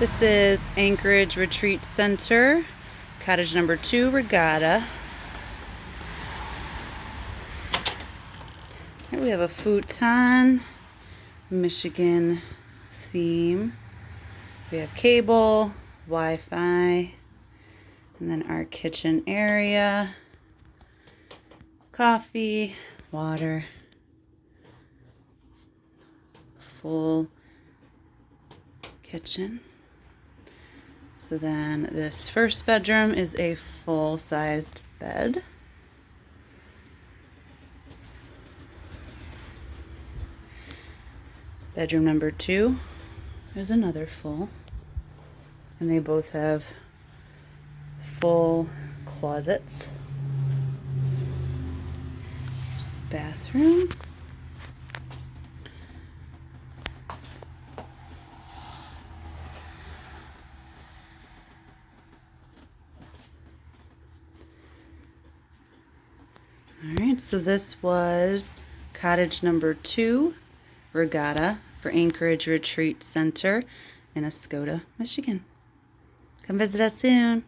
This is Anchorage Retreat Center, cottage number 2, Regatta. Here we have a futon, Michigan theme. We have cable, Wi-Fi, and then our kitchen area, coffee, water, full kitchen. So then this first bedroom is a full-sized bed. Bedroom number 2 is another full. And they both have full closets. There's the bathroom. Alright, so this was cottage number 2, Regatta, for Anchorage Retreat Center in Oscoda, Michigan. Come visit us soon.